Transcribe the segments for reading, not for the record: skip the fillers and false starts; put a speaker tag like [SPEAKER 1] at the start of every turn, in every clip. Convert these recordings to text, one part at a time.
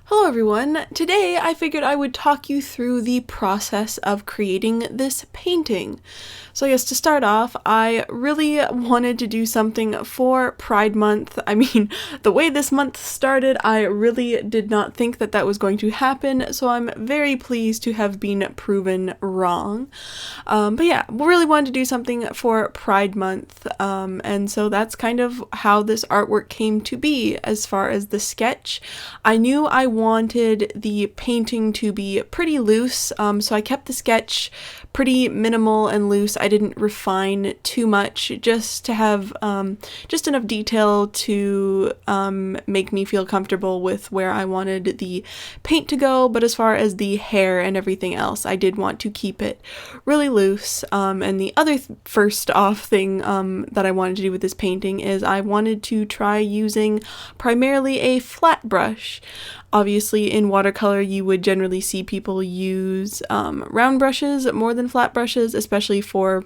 [SPEAKER 1] Hello everyone! Today I figured I would talk you through the process of creating this painting. So I guess to start off, I really wanted to do something for Pride Month. I mean, the way this month started, I really did not think that that was going to happen, so I'm very pleased to have been proven wrong. But yeah, really wanted to do something for Pride Month, and so that's kind of how this artwork came to be as far as the sketch. I knew I wanted the painting to be pretty loose, so I kept the sketch pretty minimal and loose. I didn't refine too much, just to have just enough detail to make me feel comfortable with where I wanted the paint to go, but as far as the hair and everything else, I did want to keep it really loose. And the other first off thing that I wanted to do with this painting is I wanted to try using primarily a flat brush. Obviously, in watercolor, you would generally see people use round brushes more than flat brushes, especially for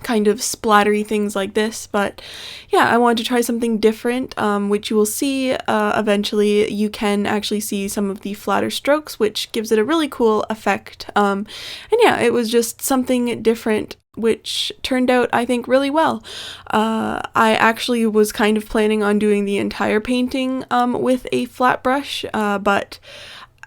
[SPEAKER 1] kind of splattery things like this. But yeah, I wanted to try something different, which you will see eventually. You can actually see some of the flatter strokes, which gives it a really cool effect. And yeah, it was just something different, which turned out, I think, really well. I actually was kind of planning on doing the entire painting with a flat brush, but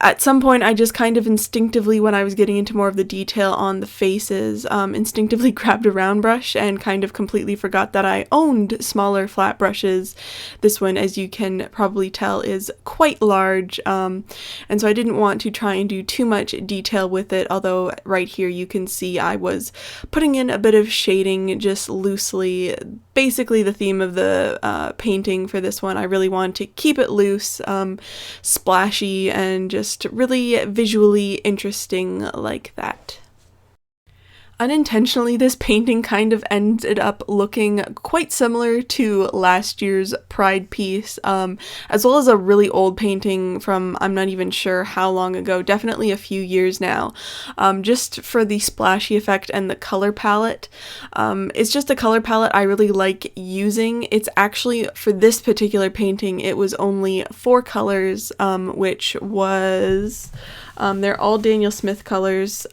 [SPEAKER 1] at some point I just kind of instinctively, when I was getting into more of the detail on the faces, instinctively grabbed a round brush and kind of completely forgot that I owned smaller flat brushes. This one, as you can probably tell, is quite large, and so I didn't want to try and do too much detail with it, although right here you can see I was putting in a bit of shading just loosely. Basically the theme of the painting for this one, I really wanted to keep it loose, splashy, and just really visually interesting like that. Unintentionally, this painting kind of ended up looking quite similar to last year's Pride piece, as well as a really old painting from I'm not even sure how long ago, definitely a few years now, just for the splashy effect and the color palette. It's just a color palette I really like using. It's actually, for this particular painting, it was only 4 colors, which was... they're all Daniel Smith colors.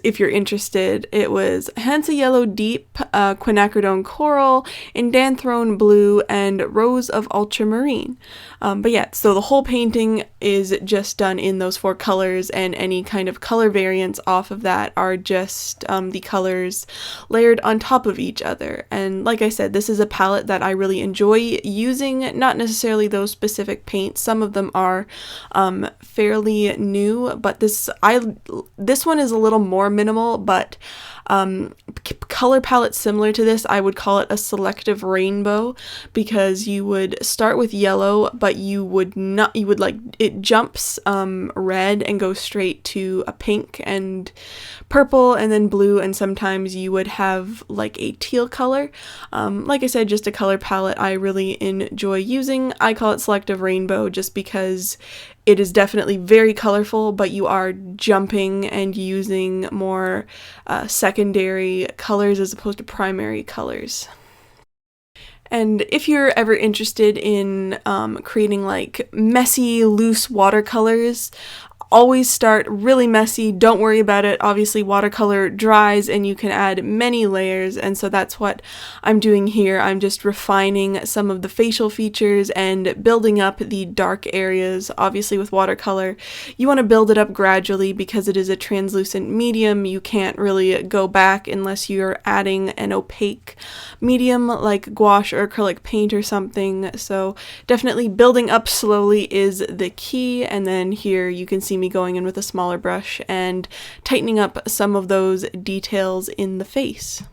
[SPEAKER 1] If you're interested, it was Hansa Yellow Deep, Quinacridone Coral, Indanthrone Blue, and Rose of Ultramarine. But yeah, so the whole painting is just done in those 4 colors, and any kind of color variants off of that are just the colors layered on top of each other. And like I said, this is a palette that I really enjoy using, not necessarily those specific paints. Some of them are fairly new, but this one is a little more minimal, but color palette similar to this, I would call it a selective rainbow, because you would start with yellow, but you would like, it jumps red and goes straight to a pink and purple and then blue, and sometimes you would have like a teal color. Like I said, just a color palette I really enjoy using. I call it selective rainbow just because it is definitely very colorful, but you are jumping and using more secondary colors as opposed to primary colors. And if you're ever interested in creating like messy, loose watercolors, always start really messy. Don't worry about it. Obviously, watercolor dries and you can add many layers, and so that's what I'm doing here. I'm just refining some of the facial features and building up the dark areas. Obviously, with watercolor, you want to build it up gradually because it is a translucent medium. You can't really go back unless you're adding an opaque medium like gouache or acrylic paint or something. So definitely building up slowly is the key, and then here you can see me going in with a smaller brush and tightening up some of those details in the face.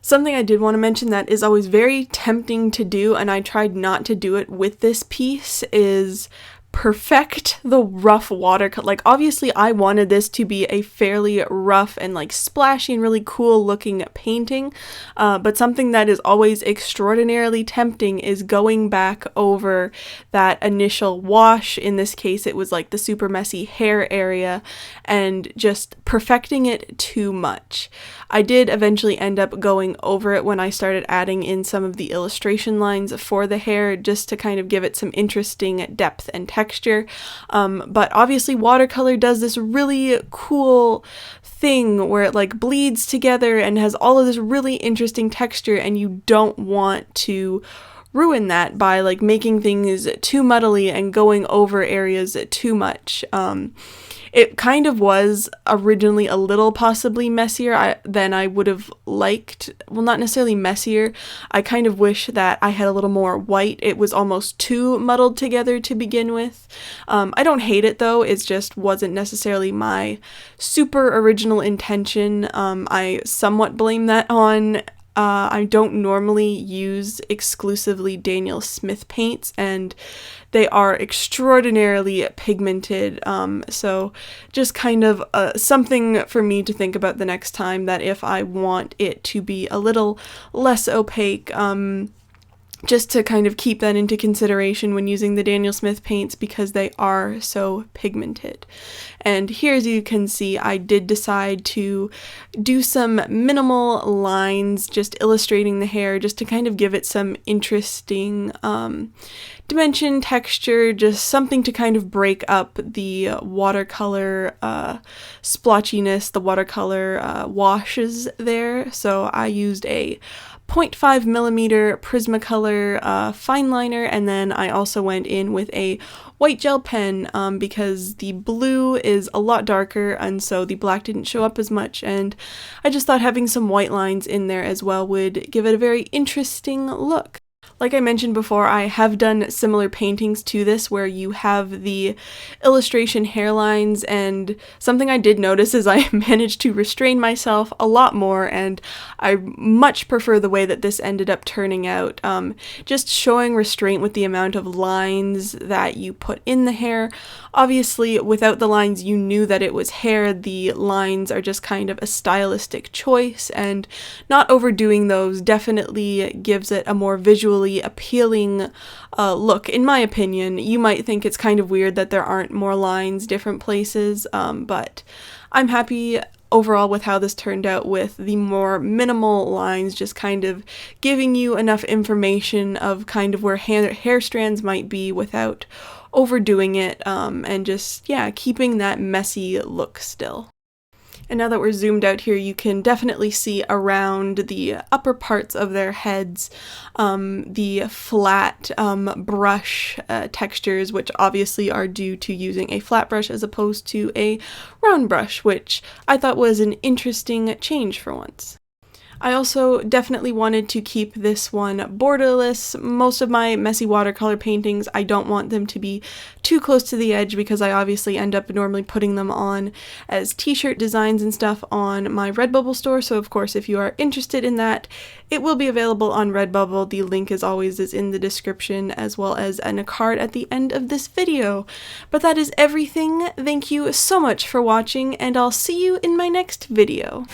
[SPEAKER 1] Something I did want to mention that is always very tempting to do, and I tried not to do it with this piece, is perfect the rough watercolor. Like, obviously I wanted this to be a fairly rough and like splashy and really cool looking painting, but something that is always extraordinarily tempting is going back over that initial wash. In this case it was like the super messy hair area, and just perfecting it too much. I did eventually end up going over it when I started adding in some of the illustration lines for the hair, just to kind of give it some interesting depth and texture. But obviously watercolor does this really cool thing where it like bleeds together and has all of this really interesting texture, and you don't want to ruin that by like making things too muddly and going over areas too much. It kind of was originally a little possibly messier than I would have liked. Well, not necessarily messier. I kind of wish that I had a little more white. It was almost too muddled together to begin with. I don't hate it though. It just wasn't necessarily my super original intention. I somewhat blame that on I don't normally use exclusively Daniel Smith paints, and they are extraordinarily pigmented, so just kind of something for me to think about the next time, that if I want it to be a little less opaque, just to kind of keep that into consideration when using the Daniel Smith paints, because they are so pigmented. And here, as you can see, I did decide to do some minimal lines, just illustrating the hair, just to kind of give it some interesting dimension, texture, just something to kind of break up the watercolor splotchiness, the watercolor washes there. So I used a 0.5 millimeter Prismacolor fine liner, and then I also went in with a white gel pen because the blue is a lot darker and so the black didn't show up as much, and I just thought having some white lines in there as well would give it a very interesting look. Like I mentioned before, I have done similar paintings to this where you have the illustration hairlines, and something I did notice is I managed to restrain myself a lot more, and I much prefer the way that this ended up turning out. Just showing restraint with the amount of lines that you put in the hair. Obviously, without the lines you knew that it was hair. The lines are just kind of a stylistic choice, and not overdoing those definitely gives it a more visually appealing look, in my opinion. You might think it's kind of weird that there aren't more lines different places, but I'm happy overall with how this turned out, with the more minimal lines, just kind of giving you enough information of kind of where hair strands might be without overdoing it, and just, yeah, keeping that messy look still. And now that we're zoomed out here, you can definitely see around the upper parts of their heads the flat brush textures, which obviously are due to using a flat brush as opposed to a round brush, which I thought was an interesting change for once. I also definitely wanted to keep this one borderless. Most of my messy watercolor paintings, I don't want them to be too close to the edge because I obviously end up normally putting them on as t-shirt designs and stuff on my Redbubble store. So of course, if you are interested in that, it will be available on Redbubble. The link, as always, is in the description, as well as in a card at the end of this video. But that is everything. Thank you so much for watching, and I'll see you in my next video.